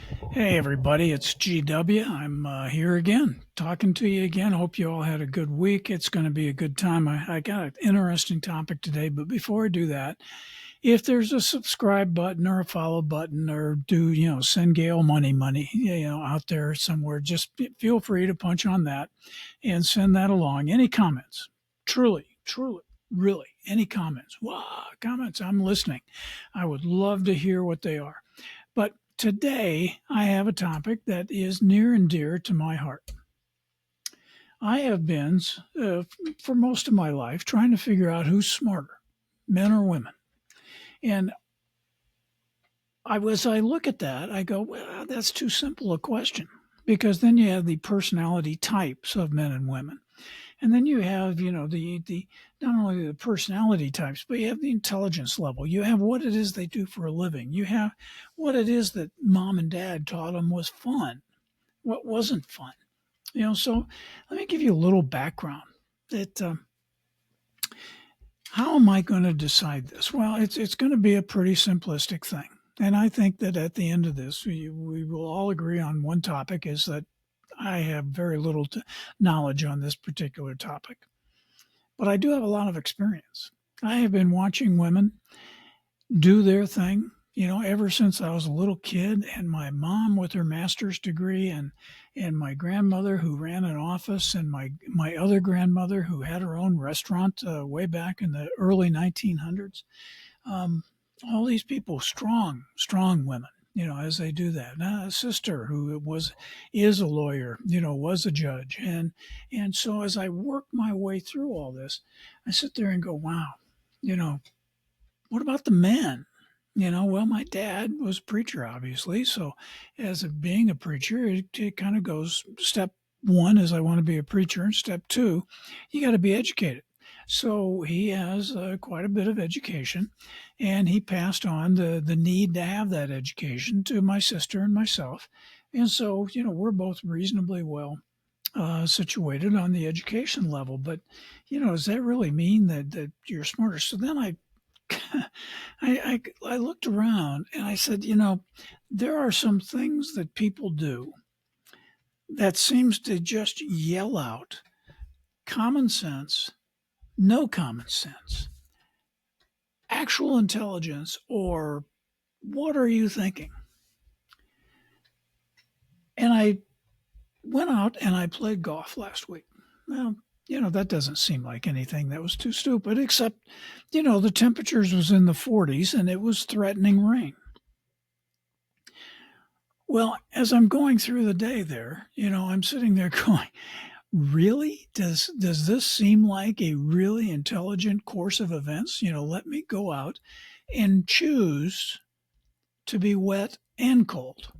Hey everybody, it's GW. I'm here again, talking to you again. Hope you all had a good week. It's going to be a good time. I got an interesting topic today, but before I do that, if there's a subscribe button or a follow button or send Gail money, out there somewhere, just feel free to punch on that and send that along. Any comments? Truly, really, any comments? Wow, comments. I'm listening. I would love to hear what they are. But today I have a topic that is near and dear to my heart. I have been, for most of my life, trying to figure out who's smarter, men or women. And as I look at that, I go, well, that's too simple a question. Because then you have the personality types of men and women. And then you have, the not only the personality types, but you have the intelligence level. You have what it is they do for a living. You have what it is that mom and dad taught them was fun, what wasn't fun. So let me give you a little background. That How am I going to decide this? Well, it's going to be a pretty simplistic thing. And I think that at the end of this, we will all agree on one topic is that I have very little knowledge on this particular topic. But I do have a lot of experience. I have been watching women do their thing, ever since I was a little kid, and my mom with her master's degree, and my grandmother who ran an office, and my other grandmother who had her own restaurant way back in the early 1900s. Um, all these people, strong women, as they do that. Now, a sister who is a lawyer, was a judge, and so as I work my way through all this, I sit there and go, wow, you know, what about the men? Well, my dad was a preacher, obviously. So, being a preacher, it kind of goes step one is I want to be a preacher, and step two, you got to be educated. So he has quite a bit of education, and he passed on the need to have that education to my sister and myself. And so, we're both reasonably well situated on the education level. But, does that really mean that you're smarter? So then I looked around and I said, there are some things that people do that seems to just yell out common sense, no common sense, actual intelligence, or what are you thinking? And I went out and I played golf last week. Well, that doesn't seem like anything that was too stupid, except, the temperatures was in the 40s and it was threatening rain. Well, as I'm going through the day there, I'm sitting there going, really? Does this seem like a really intelligent course of events? Let me go out and choose to be wet and cold.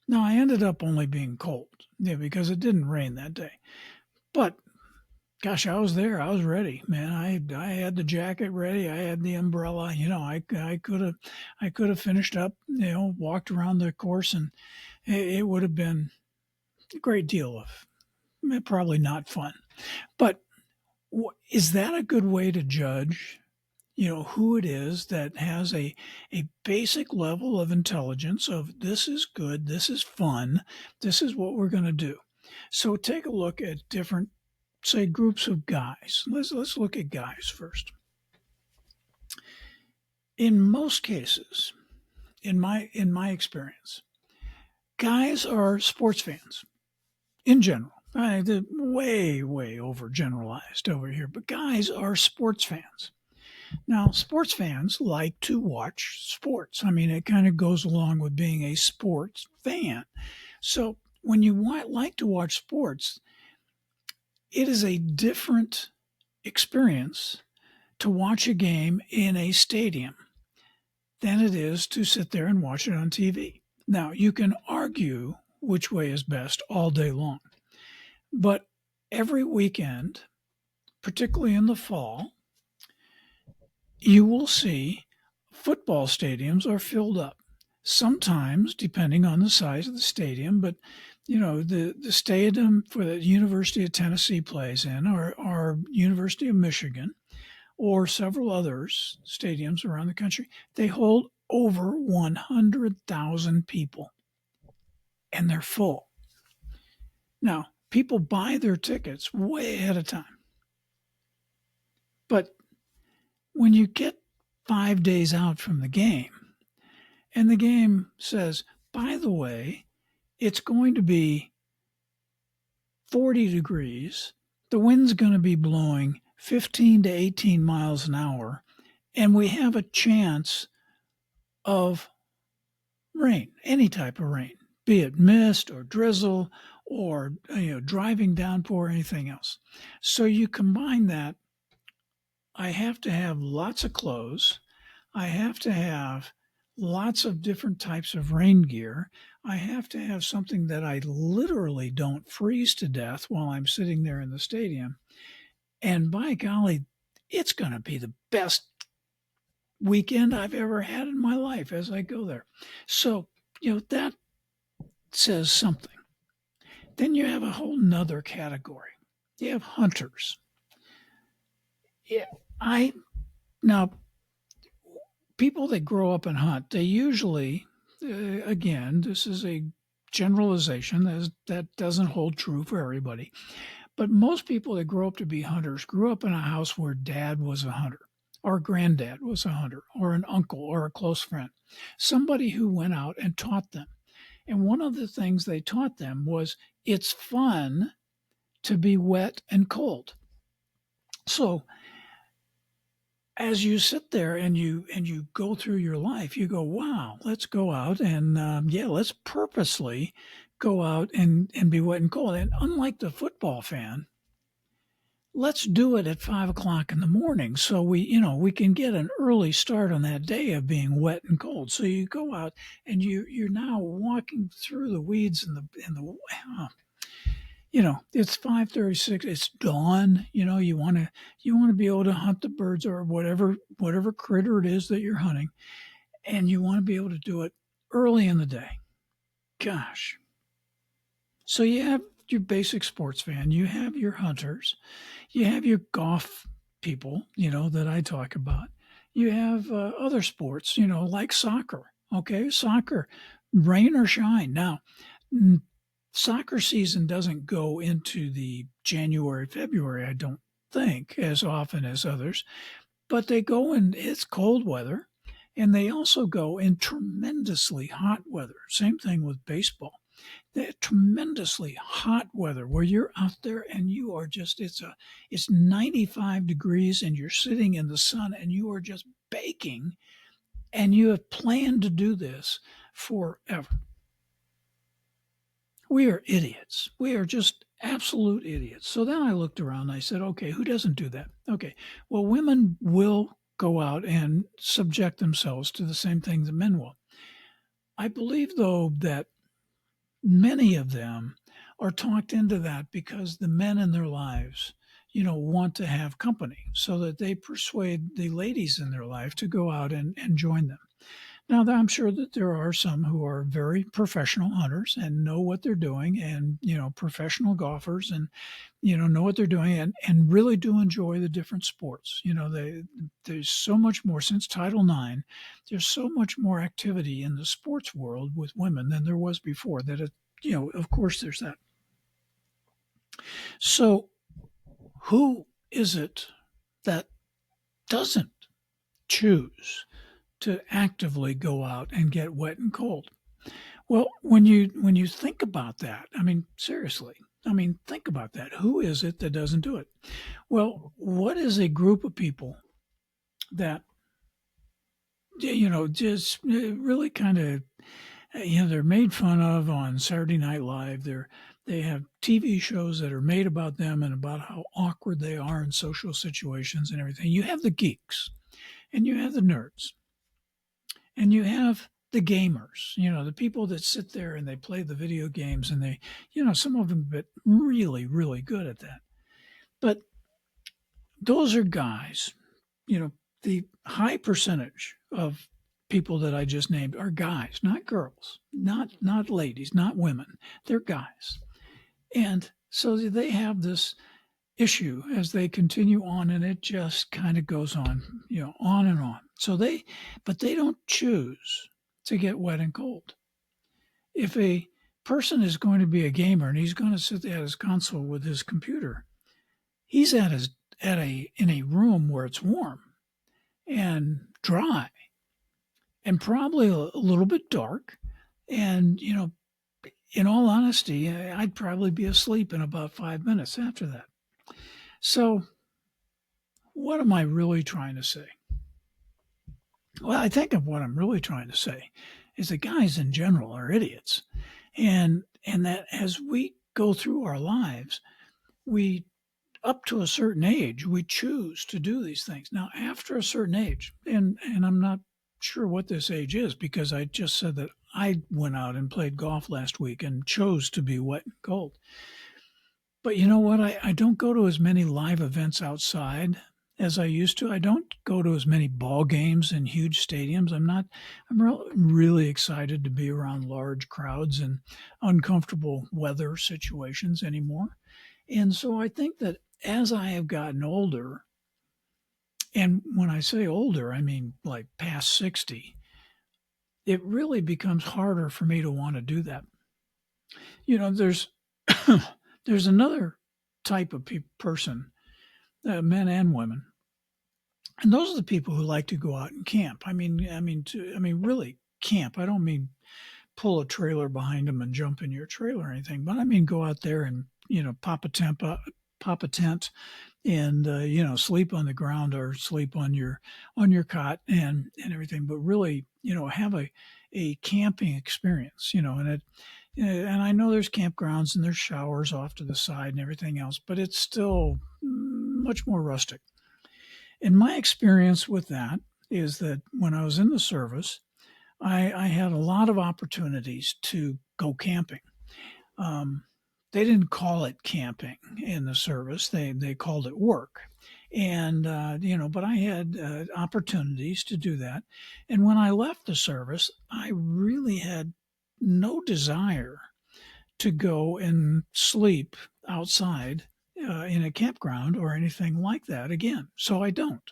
Now, I ended up only being cold, because it didn't rain that day. But gosh, I was there. I was ready, man. I had the jacket ready. I had the umbrella. I could have finished up. Walked around the course, and it would have been a great deal of probably not fun. But is that a good way to judge? Who it is that has a basic level of intelligence of this is good, this is fun, this is what we're going to do. So take a look at different, say, groups of guys. Let's look at guys first. In most cases, in my experience, guys are sports fans in general. Way overgeneralized over here, but guys are sports fans. Now, sports fans like to watch sports. I mean, it kind of goes along with being a sports fan. So when you like to watch sports, it is a different experience to watch a game in a stadium than it is to sit there and watch it on TV. Now, you can argue which way is best all day long, but every weekend, particularly in the fall, you will see football stadiums are filled up. Sometimes, depending on the size of the stadium, but the stadium for the University of Tennessee plays in, or University of Michigan, or several others stadiums around the country, they hold over 100,000 people. and they're full. Now, people buy their tickets way ahead of time. But when you get 5 days out from the game and the game says, by the way, it's going to be 40 degrees, the wind's going to be blowing 15 to 18 miles an hour, and we have a chance of rain, any type of rain, be it mist or drizzle or driving downpour or anything else. So you combine that. I have to have lots of clothes. I have to have lots of different types of rain gear. I have to have something that I literally don't freeze to death while I'm sitting there in the stadium. And by golly, it's going to be the best weekend I've ever had in my life as I go there. So, that says something. Then you have a whole nother category. You have hunters. Yeah, now people that grow up and hunt, they usually, again, this is a generalization that doesn't hold true for everybody. But most people that grow up to be hunters grew up in a house where dad was a hunter, or granddad was a hunter, or an uncle, or a close friend, somebody who went out and taught them. And one of the things they taught them was it's fun to be wet and cold. So as you sit there and you go through your life, you go, wow, let's go out and let's purposely go out and be wet and cold. And unlike the football fan, let's do it at 5 o'clock in the morning so we can get an early start on that day of being wet and cold. So you go out and you're now walking through the weeds and it's 5:36. It's dawn. You want to be able to hunt the birds or whatever critter it is that you're hunting, and you want to be able to do it early in the day. Gosh. So you have your basic sports fan. You have your hunters. You have your golf people. That I talk about. You have other sports. Like soccer. Okay, soccer, rain or shine. Now, soccer season doesn't go into the January, February, I don't think, as often as others, but they go in, it's cold weather, and they also go in tremendously hot weather. Same thing with baseball. They're tremendously hot weather where you're out there and you are just, it's 95 degrees and you're sitting in the sun and you are just baking, and you have planned to do this forever. We are idiots. We are just absolute idiots. So then I looked around and I said, okay, who doesn't do that? Okay, well, women will go out and subject themselves to the same thing that men will. I believe, though, that many of them are talked into that because the men in their lives, want to have company so that they persuade the ladies in their life to go out and join them. Now, I'm sure that there are some who are very professional hunters and know what they're doing, and professional golfers and know what they're doing, and really do enjoy the different sports. There's so much more since Title IX. There's so much more activity in the sports world with women than there was before. Of course, there's that. So, who is it that doesn't choose to actively go out and get wet and cold? Well, when you think about that, seriously, think about that. Who is it that doesn't do it? Well, what is a group of people that just really kind of they're made fun of on Saturday Night Live. They have TV shows that are made about them and about how awkward they are in social situations and everything. You have the geeks, and you have the nerds, and you have the gamers, the people that sit there and they play the video games, and they, some of them get really, really good at that. But those are guys, the high percentage of people that I just named are guys, not girls, not ladies, not women. They're guys. And so they have this issue as they continue on, and it just kind of goes on, on and on. But they don't choose to get wet and cold. If a person is going to be a gamer and he's going to sit at his console with his computer, he's in a room where it's warm and dry and probably a little bit dark. And, in all honesty, I'd probably be asleep in about 5 minutes after that. So, what am I really trying to say? Well, I think of what I'm really trying to say is that guys in general are idiots. And that as we go through our lives, we up to a certain age, we choose to do these things. Now, after a certain age, and I'm not sure what this age is because I just said that I went out and played golf last week and chose to be wet and cold. But you know what? I don't go to as many live events outside as I used to. I don't go to as many ball games in huge stadiums. I'm really excited to be around large crowds and uncomfortable weather situations anymore. And so I think that as I have gotten older, and when I say older, I mean like past 60, it really becomes harder for me to want to do that. There's there's another type of person, men and women, and those are the people who like to go out and camp. Really camp. I don't mean pull a trailer behind them and jump in your trailer or anything, but I mean go out there and pop a tent, and sleep on the ground or sleep on your cot and everything. But really, have a camping experience. And I know there's campgrounds and there's showers off to the side and everything else, but it's still much more rustic. And my experience with that is that when I was in the service, I had a lot of opportunities to go camping. Um, they didn't call it camping in the service; they called it work. And but I had opportunities to do that. And when I left the service, I really had no desire to go and sleep outside in a campground or anything like that again. So I don't.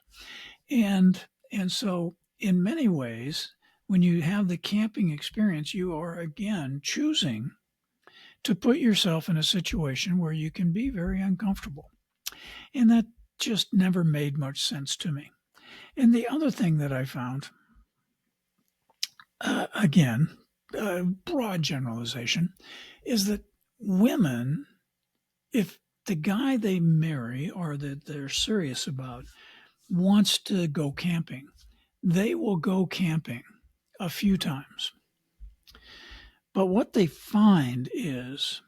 And and so in many ways, when you have the camping experience, you are again choosing to put yourself in a situation where you can be very uncomfortable. And that just never made much sense to me. And the other thing that I found, again, broad generalization, is that women, if the guy they marry or that they're serious about wants to go camping, they will go camping a few times. But what they find is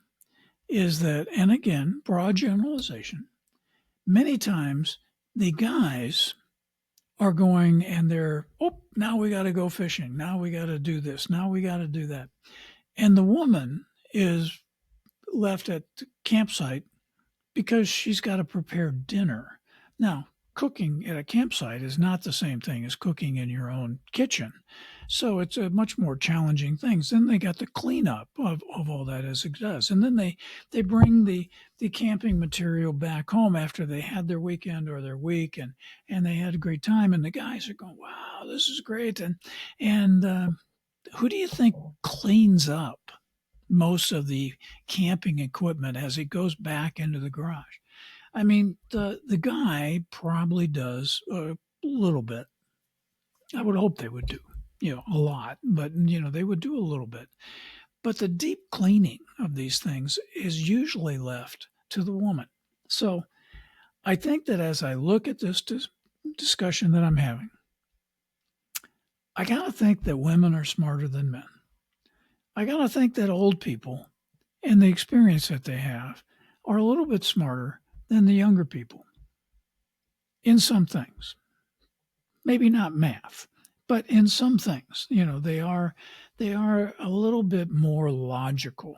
that, and again, broad generalization, many times the guys are going and now we got to go fishing. Now we got to do this. Now we got to do that. And the woman is left at the campsite because she's got to prepare dinner. Now, cooking at a campsite is not the same thing as cooking in your own kitchen. So it's a much more challenging thing. Then they got the cleanup of all that as it does. And then they bring the camping material back home after they had their weekend or their week and they had a great time. And the guys are going, wow, this is great. And who do you think cleans up most of the camping equipment as it goes back into the garage? I mean, the guy probably does a little bit. I would hope they would do, a lot, but they would do a little bit. But the deep cleaning of these things is usually left to the woman. So I think that as I look at this discussion that I'm having, I got to think that women are smarter than men. I got to think that old people and the experience that they have are a little bit smarter than the younger people in some things. Maybe not math, but in some things, they are a little bit more logical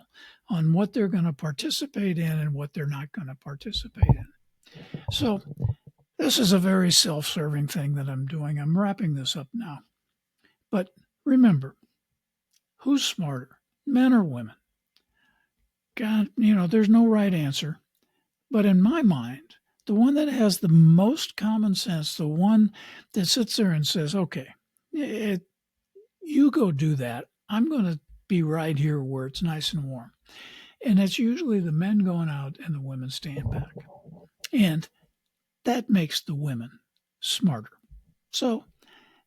on what they're going to participate in and what they're not going to participate in. So this is a very self-serving thing that I'm doing. I'm wrapping this up now. But remember, who's smarter, men or women? God, there's no right answer. But in my mind, the one that has the most common sense, the one that sits there and says, okay, you go do that. I'm going to be right here where it's nice and warm. And it's usually the men going out and the women staying back. And that makes the women smarter. So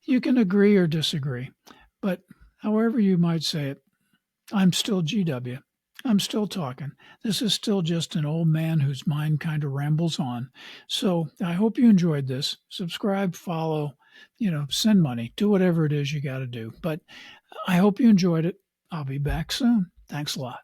you can agree or disagree, but however you might say it, I'm still GW. I'm still talking. This is still just an old man whose mind kind of rambles on. So I hope you enjoyed this. Subscribe, follow, send money, do whatever it is you got to do. But I hope you enjoyed it. I'll be back soon. Thanks a lot.